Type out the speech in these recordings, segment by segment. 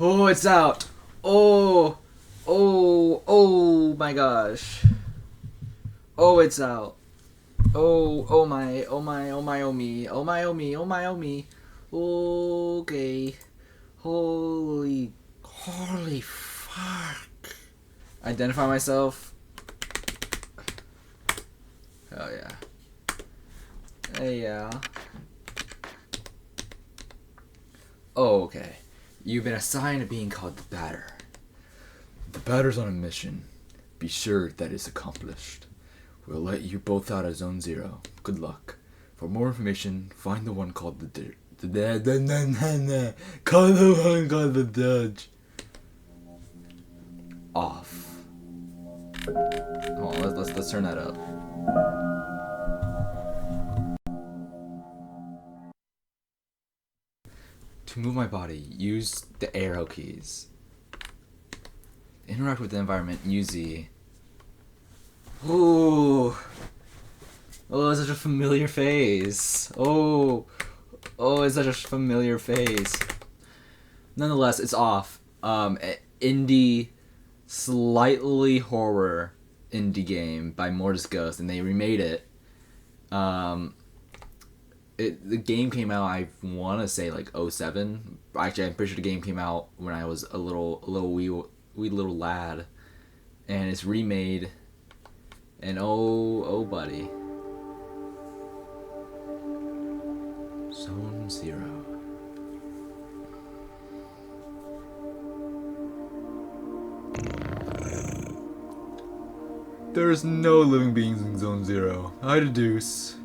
Oh, it's out. Oh, oh my gosh. Oh, it's out. Oh my, oh my, oh my, oh me, oh my, oh me, oh my, oh me. Okay. Holy fuck. Identify myself. Oh yeah. Hey, yeah. Oh, okay. You've been assigned to being called the Batter. The Batter's on a mission. Be sure that is accomplished. We'll let you both out of Zone 0. Good luck. For more information, find the one called the call the one called the Dodge. Off. Hold on, let's turn that up. To move my body, use the arrow keys. Interact with the environment, use the... Ooh. Oh, it's such a familiar face. Oh, it's such a familiar face. Nonetheless, it's off. Indie, slightly horror indie game by Mortis Ghost, and they remade it. The game came out, I want to say like 07. Actually, I'm pretty sure the game came out when I was a wee little lad, and it's remade. And oh buddy, Zone 0. There is no living beings in Zone 0. I deduce,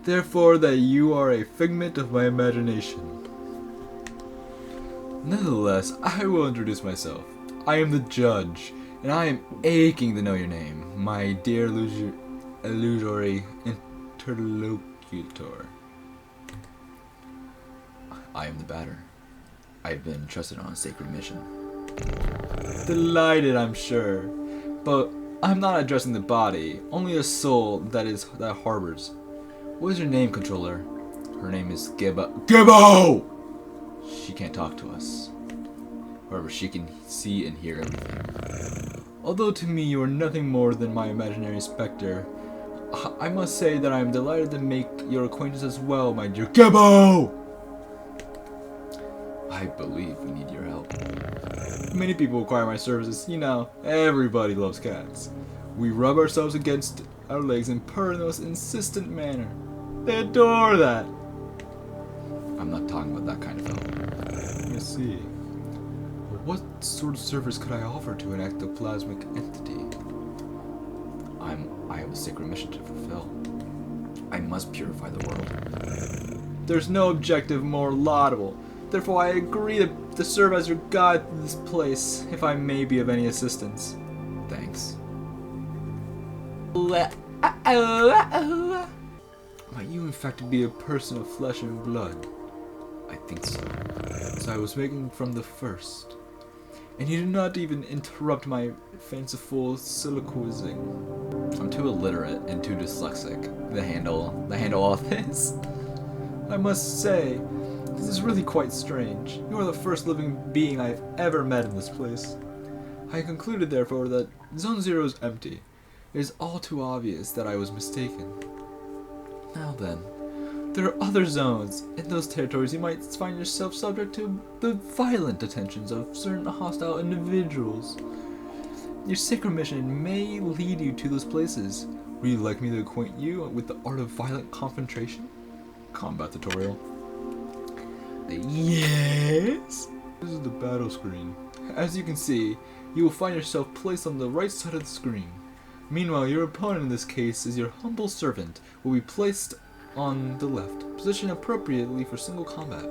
therefore, that you are a figment of my imagination. Nonetheless, I will introduce myself. I am the judge, and I am aching to know your name, my dear illusory interlocutor. I am the Batter. I have been entrusted on a sacred mission. Delighted, I'm sure, but I'm not addressing the body, only the soul that harbors. What is your name, controller? Her name is Gibbo! She can't talk to us. However, she can see and hear everything. Although to me you are nothing more than my imaginary specter, I must say that I am delighted to make your acquaintance as well, my dear Gibbo! I believe we need your help. Many people require my services. You know, everybody loves cats. We rub ourselves against our legs and purr in the most insistent manner. They adore that. I'm not talking about that kind of help. You see. What sort of service could I offer to an ectoplasmic entity? I have a sacred mission to fulfill. I must purify the world. There's no objective more laudable. Therefore, I agree to serve as your guide to this place, if I may be of any assistance. Thanks. Might you in fact be a person of flesh and blood? I think so. As I was making from the first. And you did not even interrupt my fanciful soliloquizing. I'm too illiterate and too dyslexic to handle all this. I must say, this is really quite strange. You are the first living being I have ever met in this place. I concluded, therefore, that Zone 0 is empty. It is all too obvious that I was mistaken. Now then, there are other zones. In those territories you might find yourself subject to the violent attentions of certain hostile individuals. Your sacred mission may lead you to those places. Would you like me to acquaint you with the art of violent confrontation? Combat tutorial. Yes! This is the battle screen. As you can see, you will find yourself placed on the right side of the screen. Meanwhile, your opponent in this case is your humble servant, will be placed on the left, positioned appropriately for single combat.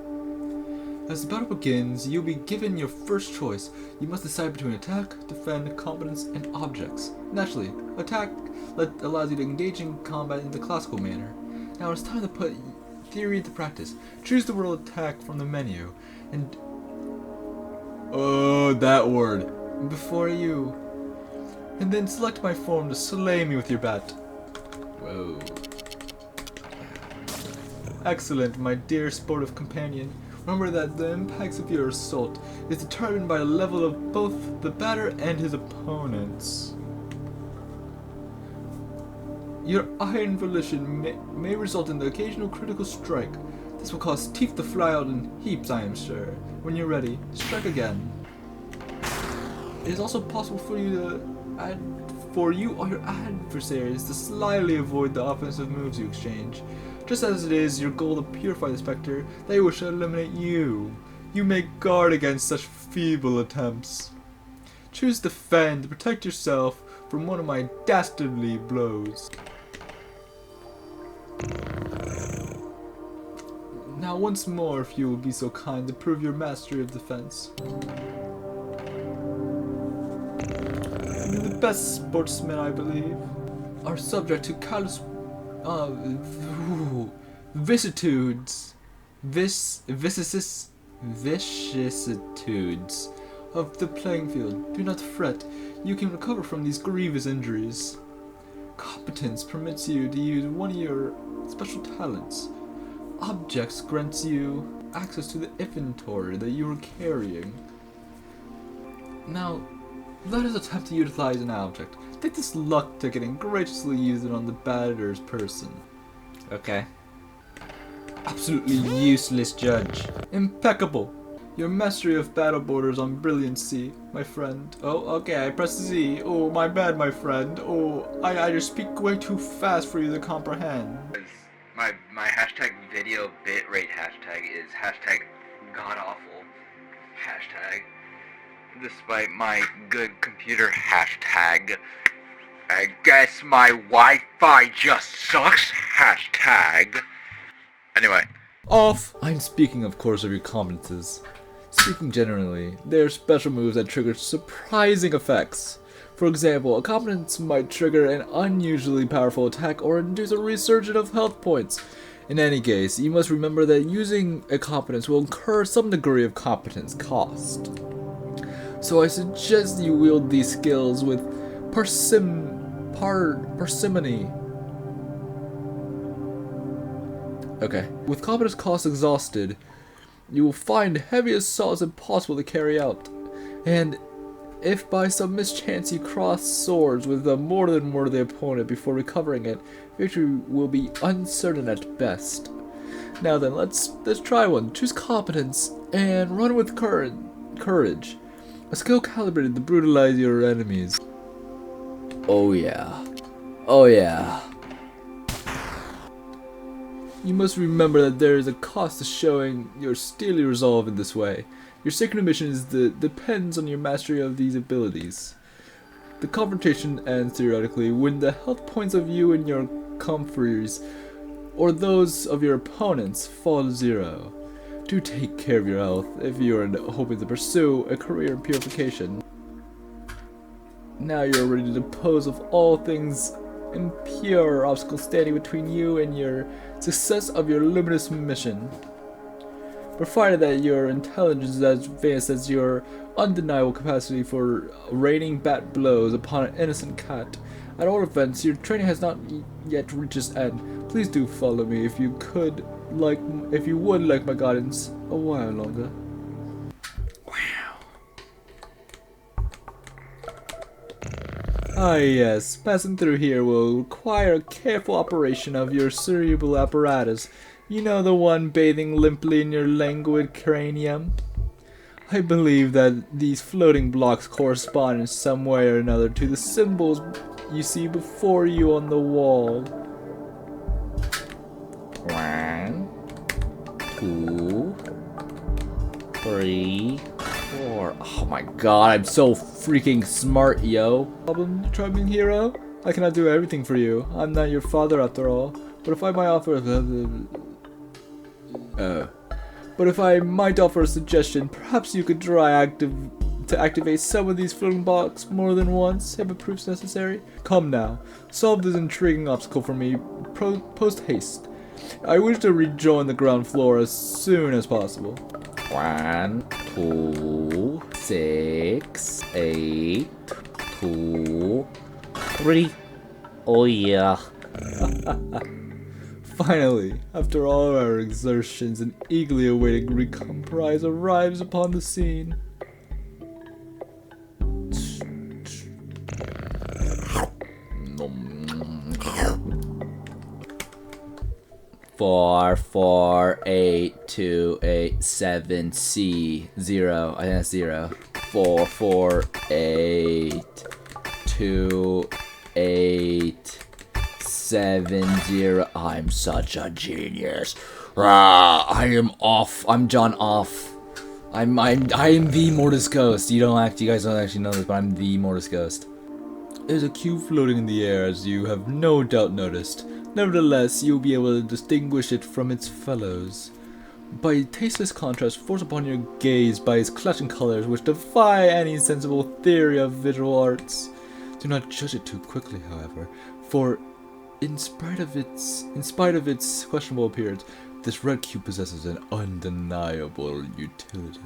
As the battle begins, you'll be given your first choice. You must decide between attack, defend, competence, and objects. Naturally, attack allows you to engage in combat in the classical manner. Now it's time to put theory into practice. Choose the word attack from the menu, and... oh, that word. Before you. And then select my form to slay me with your bat. Whoa. Excellent, my dear sportive companion. Remember that the impacts of your assault is determined by the level of both the batter and his opponents. Your iron volition may result in the occasional critical strike. This will cause teeth to fly out in heaps, I am sure. When you're ready, strike again. It is also possible for you or your adversaries to slyly avoid the offensive moves you exchange. Just as it is your goal to purify the Spectre, they wish to eliminate you. You may guard against such feeble attempts. Choose defend to protect yourself from one of my dastardly blows. Now once more, if you will be so kind to prove your mastery of defense. You're the best sportsman, I believe, are subject to callous vicissitudes of the playing field. Do not fret, you can recover from these grievous injuries. Competence permits you to use one of your special talents. Objects grants you access to the inventory that you are carrying. Now, let us attempt to utilize an object. Take this luck ticket and graciously use it on the batter's person. Okay. Absolutely useless, Judge. Impeccable. Your mastery of battle borders on brilliancy, my friend. Oh, okay, I pressed Z. Oh, my bad, my friend. Oh, I just speak way too fast for you to comprehend. My hashtag video bitrate hashtag is hashtag godawful hashtag. Despite my good computer hashtag, I guess my Wi-Fi just sucks hashtag. Anyway. Off! I'm speaking, of course, of your competences. Speaking generally, there are special moves that trigger surprising effects. For example, a competence might trigger an unusually powerful attack or induce a resurgence of health points. In any case, you must remember that using a competence will incur some degree of competence cost. So I suggest you wield these skills with parsimony. Okay. With competence cost exhausted, you will find heavy assaults impossible to carry out. And if by some mischance you cross swords with a more than worthy opponent before recovering it, victory will be uncertain at best. Now then, let's try one. Choose competence and run with courage. A skill calibrated to brutalize your enemies. Oh yeah. Oh yeah. You must remember that there is a cost to showing your steely resolve in this way. Your second mission depends on your mastery of these abilities. The confrontation ends theoretically when the health points of you and your comfreys, or those of your opponents, fall to 0. Do take care of your health if you are hoping to pursue a career in purification. Now you are ready to dispose of all things impure obstacles standing between you and your success of your luminous mission. Provided that your intelligence is as advanced as your undeniable capacity for raining bat blows upon an innocent cat. At all events, your training has not yet reached its end. Please do follow me if you would like my guidance a while longer. Wow. Ah yes, passing through here will require a careful operation of your cerebral apparatus. You know, the one bathing limply in your languid cranium? I believe that these floating blocks correspond in some way or another to the symbols you see before you on the wall. 1, 2, 3, 4. Oh my god, I'm so freaking smart, yo. Problem, charming hero? I cannot do everything for you. I'm not your father after all. But if I might offer a suggestion, perhaps you could try to activate some of these floating blocks more than once, if it proves necessary. Come now, solve this intriguing obstacle for me post haste. I wish to rejoin the ground floor as soon as possible. 1, 2, 6, 8, 2, 3. Oh yeah. Finally, after all our exertions, an eagerly awaited recon prize arrives upon the scene. Four, 4, 8, 2, 8, 7, C, 0. I think that's 0. 4, 4, 8, 2, 8, 7, 0. I'm such a genius. I am off. I'm John Off. I am the Mortis Ghost. You guys don't actually know this, but I'm the Mortis Ghost. There's a cube floating in the air, as you have no doubt noticed. Nevertheless, you'll be able to distinguish it from its fellows. By tasteless contrast, forced upon your gaze by its clashing colors, which defy any sensible theory of visual arts. Do not judge it too quickly, however, for in spite of its questionable appearance, this red cube possesses an undeniable utility.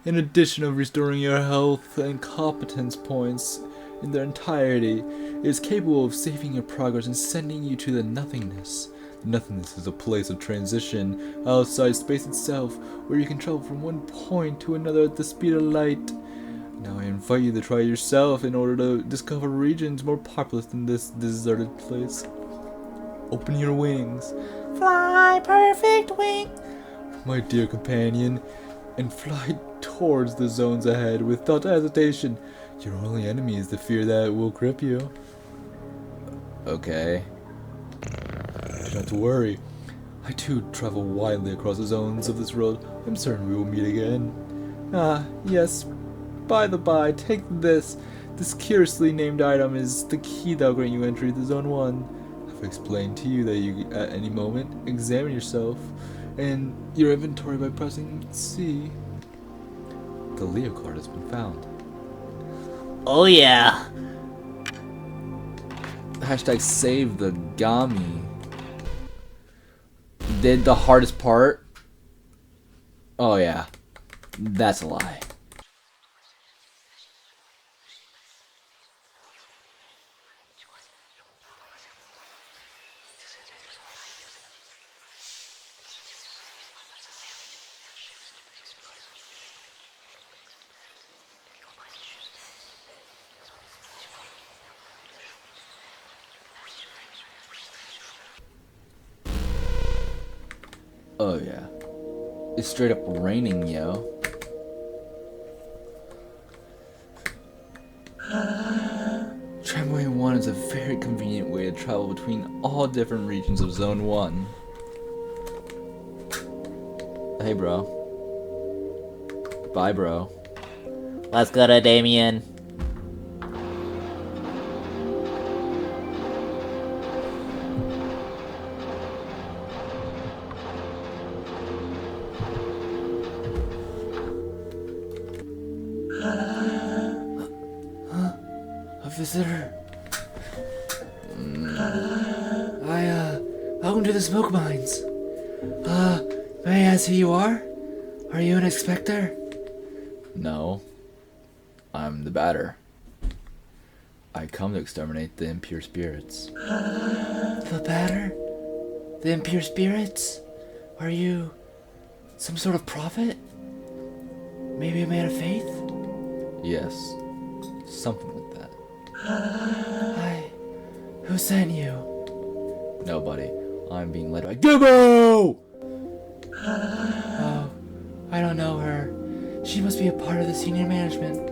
In addition of restoring your health and competence points in their entirety, it is capable of saving your progress and sending you to the nothingness. Nothingness is a place of transition outside space itself, where you can travel from one point to another at the speed of light. Now I invite you to try it yourself in order to discover regions more populous than this deserted place. Open your wings. Fly, perfect wing, my dear companion, and fly towards the zones ahead without hesitation. Your only enemy is the fear that will grip you. Okay. Do not to worry. I too travel widely across the zones of this world. I'm certain we will meet again. Ah, yes. By the by, take this. This curiously named item is the key that will grant you entry to Zone 1. I've explained to you that you, at any moment, examine yourself and your inventory by pressing C. The Leo card has been found. Oh yeah. Hashtag save the Gami. Did the hardest part? Oh yeah. That's a lie. Oh yeah. It's straight up raining, yo. Tramway 1 is a very convenient way to travel between all different regions of Zone 1. Hey bro. Bye bro. Let's go to Damien. A visitor. Welcome to the smoke mines. May I ask who you are? Are you an inspector? No. I'm the batter. I come to exterminate the impure spirits. The batter? The impure spirits? Are you some sort of prophet? Maybe a man of faith? Yes. Something like that. Hi. Who sent you? Nobody. I'm being led by Gibbo! Oh, I don't know her. She must be a part of the senior management.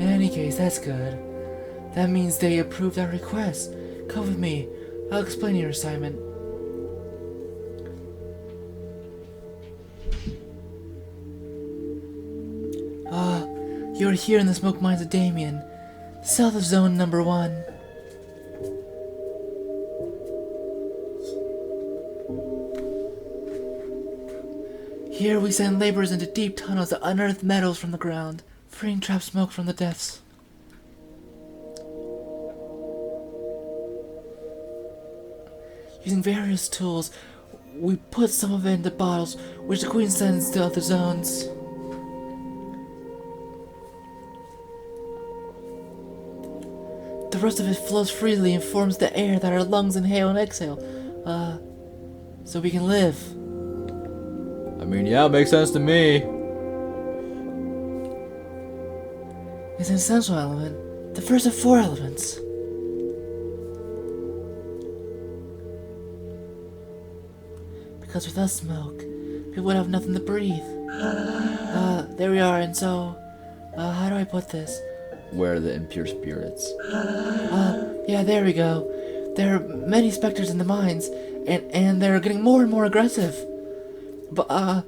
In any case, that's good. That means they approved our request. Come with me. I'll explain your assignment. You're here in the smoke mines of Damien, south of zone number 1. Here we send laborers into deep tunnels to unearth metals from the ground, freeing trapped smoke from the depths. Using various tools, we put some of it into bottles, which the Queen sends to other zones. The rest of it flows freely and forms the air that our lungs inhale and exhale, so we can live. I mean, yeah, it makes sense to me. It's an essential element, the first of 4 elements. Because without smoke, people would have nothing to breathe. There we are, and so, how do I put this? Where are the impure spirits? Yeah, there we go. There are many specters in the mines, and they're getting more and more aggressive. But,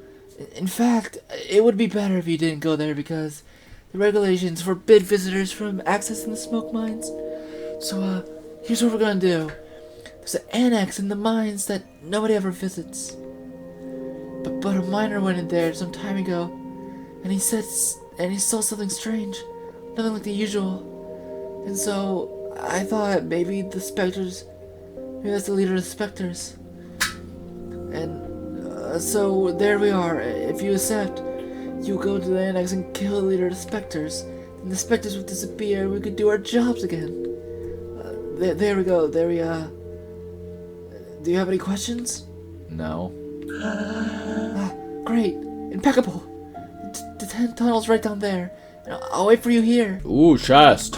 in fact, it would be better if you didn't go there because the regulations forbid visitors from accessing the smoke mines. So, here's what we're gonna do. There's an annex in the mines that nobody ever visits. But a miner went in there some time ago, and he saw something strange. Nothing like the usual. And so, I thought maybe the specters, maybe that's the leader of the specters. And, so there we are. If you accept, you go to the annex and kill the leader of the specters. And the specters will disappear and we could do our jobs again. There we go. Do you have any questions? No. Great. Impeccable. The 10 tunnel's right down there. I'll wait for you here. Ooh, chest.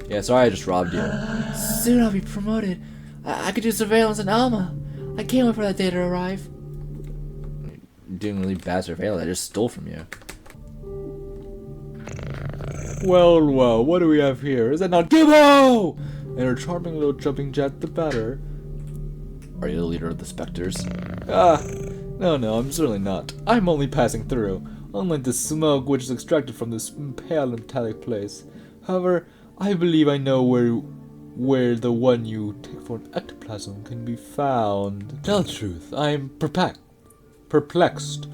Yeah, sorry I just robbed you. Soon I'll be promoted. I could do surveillance in Alma. I can't wait for that day to arrive. You're doing really bad surveillance. I just stole from you. Well, what do we have here? Is that not Gibbo? And her charming little jumping jet the better. Are you the leader of the specters? No, I'm certainly not. I'm only passing through, unlike the smoke which is extracted from this pale metallic place. However, I believe I know where the one you take for an ectoplasm can be found. To tell the truth, I'm perplexed.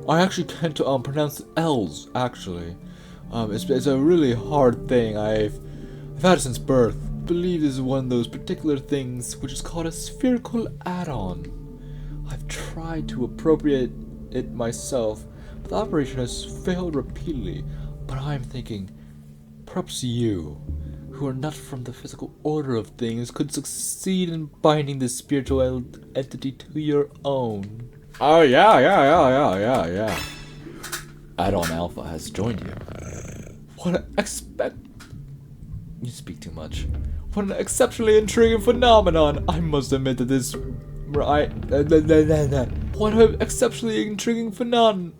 I actually can't pronounce the L's, actually. It's a really hard thing. I've had it since birth. I believe this is one of those particular things which is called a spherical add-on. I've tried to appropriate it myself, but the operation has failed repeatedly. But I'm thinking, perhaps you, who are not from the physical order of things, could succeed in binding this spiritual entity to your own. Oh, yeah. Add-on Alpha has joined you. You speak too much. What an exceptionally intriguing phenomenon! I must admit that this... What an exceptionally intriguing phenomenon...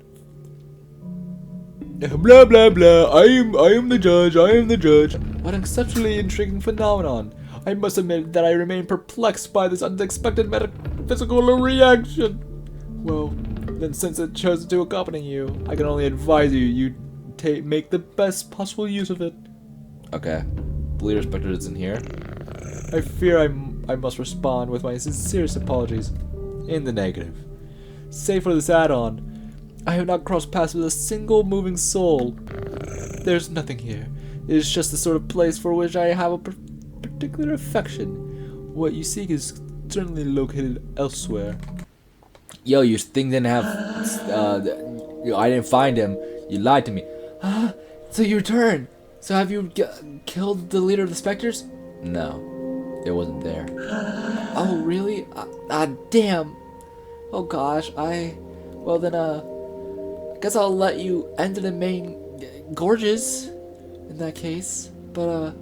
Blah blah blah. I am the judge. What an exceptionally intriguing phenomenon. I must admit that I remain perplexed by this unexpected metaphysical reaction. Well, then since it chose to accompany you, I can only advise you make the best possible use of it. Okay. The leader specter isn't here. I fear I must respond with my sincerest apologies. In the negative. Save for this add-on, I have not crossed paths with a single moving soul. There's nothing here. It is just the sort of place for which I have a particular affection. What you seek is certainly located elsewhere. Yo, your thing didn't have... I didn't find him. You lied to me. So you returned. So have you killed the leader of the specters? No. It wasn't there. Oh, really? Damn. Oh gosh, well then, I guess I'll let you enter the main gorges in that case. But,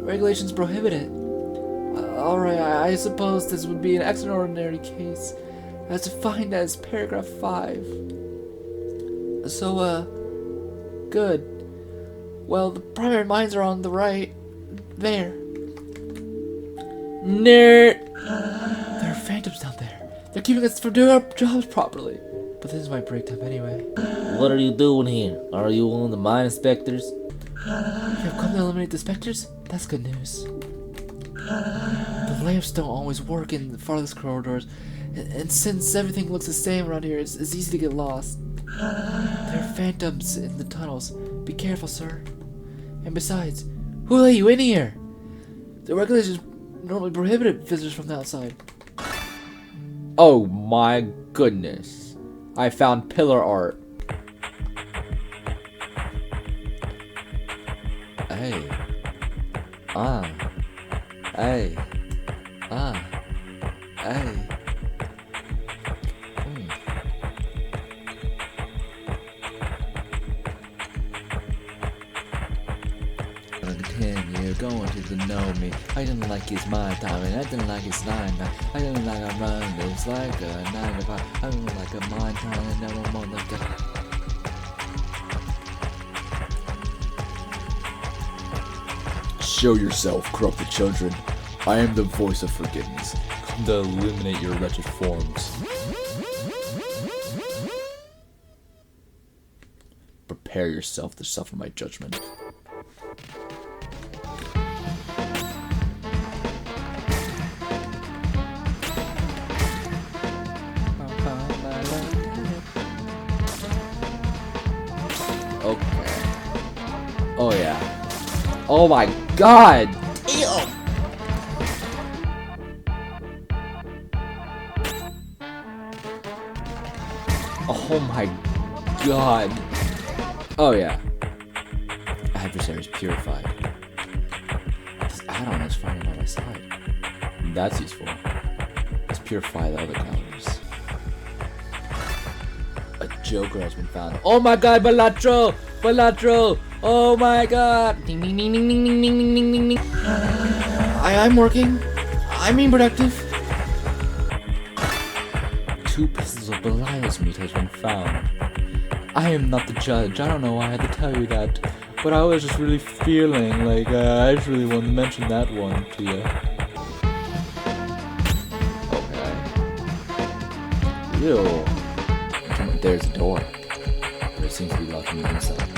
regulations prohibit it. Alright, I suppose this would be an extraordinary case, as defined as paragraph 5. So, good. Well, the primary mines are on the right. There. Nerd! There are phantoms down there. They're keeping us from doing our jobs properly. But this is my break time anyway. What are you doing here? Are you one of the mine inspectors? You have come to eliminate the specters? That's good news. The lamps don't always work in the farthest corridors, and since everything looks the same around here, it's easy to get lost. There are phantoms in the tunnels. Be careful, sir. And besides, who let you in here? The regulations normally prohibited visitors from the outside. Oh my goodness. I found pillar art. Hey. Hey. Hey. Continue going to the know me. I didn't like his mind timing. I didn't like his 9 9. I didn't like a run. It's like a 9 to 5. I didn't like a mind timing. Never more like that. Show yourself, corrupted children. I am the voice of forgiveness. Come to illuminate your wretched forms. Prepare yourself to suffer my judgment. Okay. Oh yeah. Oh my god! Damn! Oh my god. Oh yeah. Adversaries purified. This add-on is finding on my side. That's useful. Let's purify the other calories. A Joker has been found. Oh my god, Balatro! Balatro! Oh my god! Ding ding ding ding ding ding ding ding ding ding. I'm working. I'm being productive. 2 pieces of Belial's meat has been found. I am not the judge. I don't know why I had to tell you that, but I was just really feeling like I just really wanted to mention that one to you. Okay. Ew. There's a door, but it seems to be locked from the inside.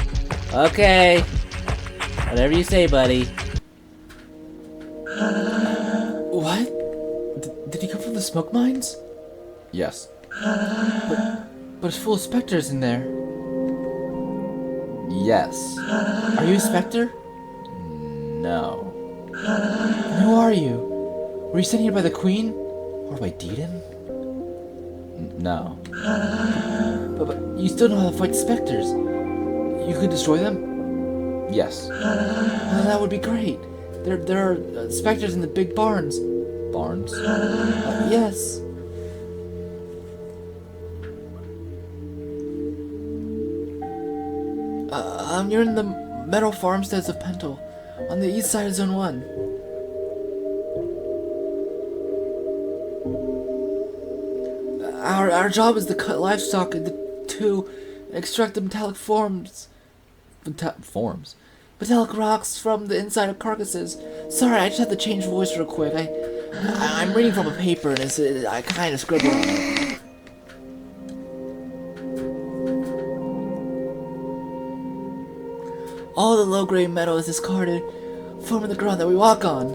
Okay. Whatever you say, buddy. What? Did he come from the smoke mines? Yes. But it's full of specters in there. Yes. Are you a specter? No. And who are you? Were you sent here by the Queen? Or by Deedon? No. But you still know how to fight specters. You can destroy them? Yes. Well, that would be great. There are specters in the big barns. Barns? Yes. You're in the meadow farmsteads of Pentel, on the east side of Zone 1. Our job is to cut livestock into 2 and extract the metallic metallic rocks from the inside of carcasses. Sorry, I just had to change voice real quick. I'm reading from a paper and I kind of scribbled. All the low-grade metal is discarded, forming the ground that we walk on.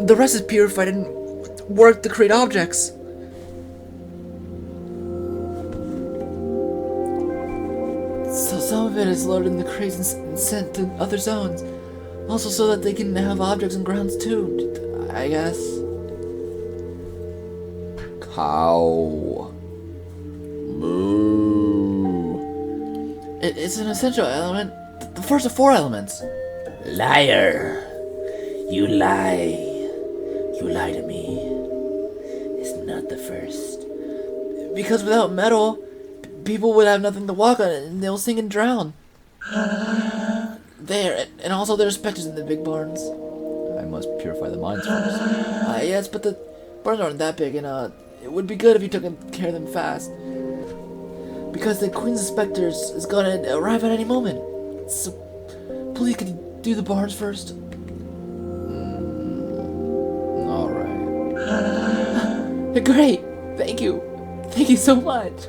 The rest is purified and worked to create objects. So some of it is loaded in the crates and sent to other zones. Also so that they can have objects and grounds too, I guess. Cow. Moo. It's an essential element. The first of 4 elements. Liar. You lie. You lie to me. It's not the first. Because without metal, people would have nothing to walk on and they'll sink and drown. There, and also there are specters in the big barns. I must purify the mines first. Yes, but the barns aren't that big, and it would be good if you took care of them fast. Because the Queen's of Specters is gonna arrive at any moment. So, please, could you do the barns first? Alright. Great! Thank you! Thank you so much!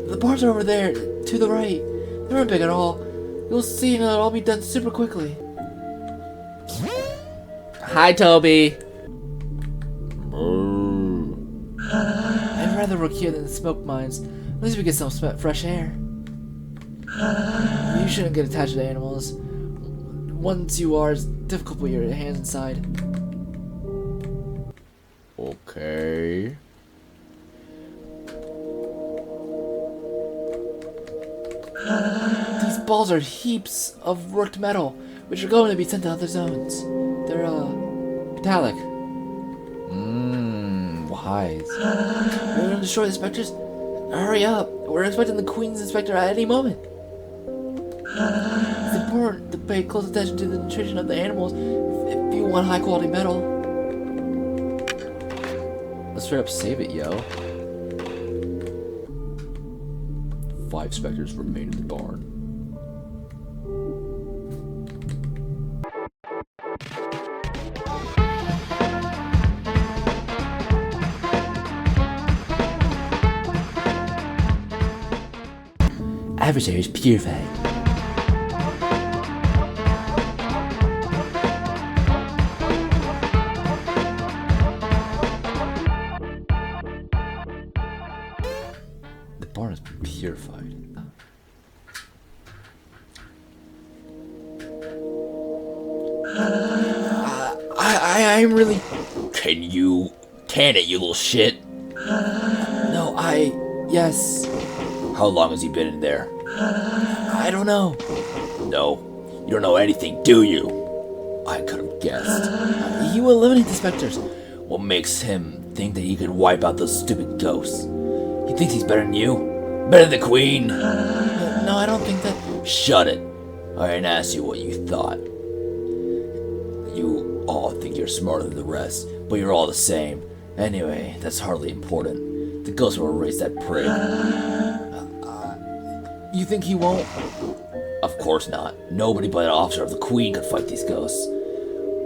The barns are over there, to the right. They aren't big at all. You'll see, and it'll all be done super quickly. Hi, Toby. I'd rather work here than the smoke mines. At least we get some fresh air. You shouldn't get attached to animals. Once you are, it's difficult to put your hands inside. Okay. These balls are heaps of worked metal, which are going to be sent to other zones. They're, metallic. eyes. We're gonna destroy the inspectors? Hurry up. We're expecting the Queen's inspector at any moment. It's important to pay close attention to the nutrition of the animals if you want high quality metal. Let's straight up save it, yo. 5 specters remain in the barn. Adversaries purified. The barn has been purified. I'm really. Can it, you little shit? No, Yes. How long has he been in there? I don't know. No, you don't know anything, do you? I could have guessed. He will eliminate the specters. What makes him think that he could wipe out those stupid ghosts? He thinks he's better than you? Better than the Queen? No, I don't think that. Shut it. I didn't ask you what you thought. You all think you're smarter than the rest, but you're all the same. Anyway, that's hardly important. The ghost will erase that prig. You think he won't? Of course not. Nobody but an officer of the Queen could fight these ghosts.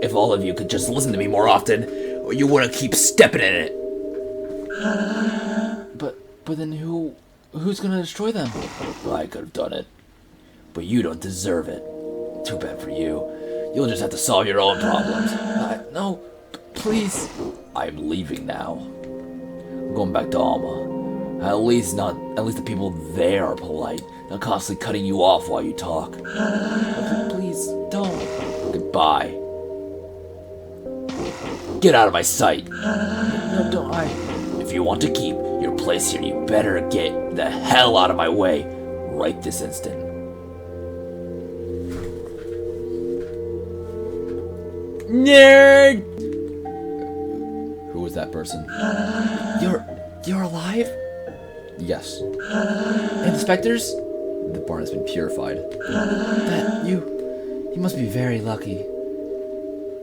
If all of you could just listen to me more often, or you wouldn't keep stepping in it. But then who's gonna destroy them? I could have done it. But you don't deserve it. Too bad for you. You'll just have to solve your own problems. No, please. I'm leaving now. I'm going back to Alma. At least the people there are polite, not constantly cutting you off while you talk. Please, don't. Goodbye. Get out of my sight. No, don't. If you want to keep your place here, you better get the hell out of my way right this instant. Nerd! Who was that person? You're alive? Yes. And the specters? The barn has been purified. You must be very lucky.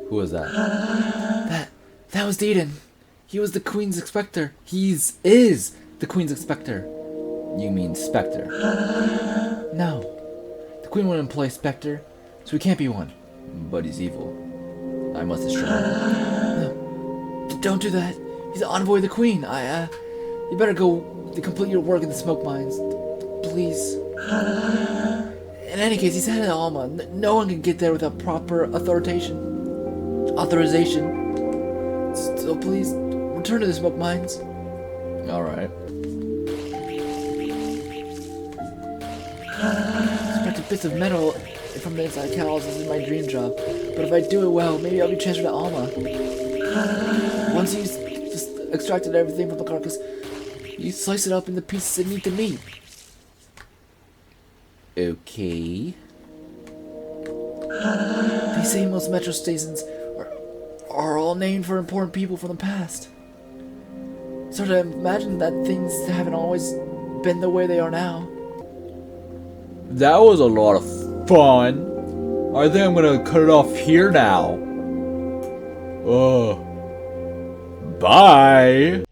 Who was that? That was Deedon. He was the Queen's inspector. Is the Queen's inspector. You mean Spectre? No. The Queen wouldn't employ Spectre, so he can't be one. But he's evil. I must destroy him. No. Don't do that. He's the envoy of the Queen. You better go complete your work in the smoke mines. Please. In any case, he's headed to Alma. No one can get there without proper authorization. So please, return to the smoke mines. Alright. Extracting bits of metal from the inside cows is my dream job. But if I do it well, maybe I'll be transferred to Alma. Once he's just extracted everything from the carcass, you slice it up into pieces and eat the meat. Okay. They say most metro stations are all named for important people from the past. Start to imagine that things haven't always been the way they are now. That was a lot of fun. I think I'm gonna cut it off here now. Bye.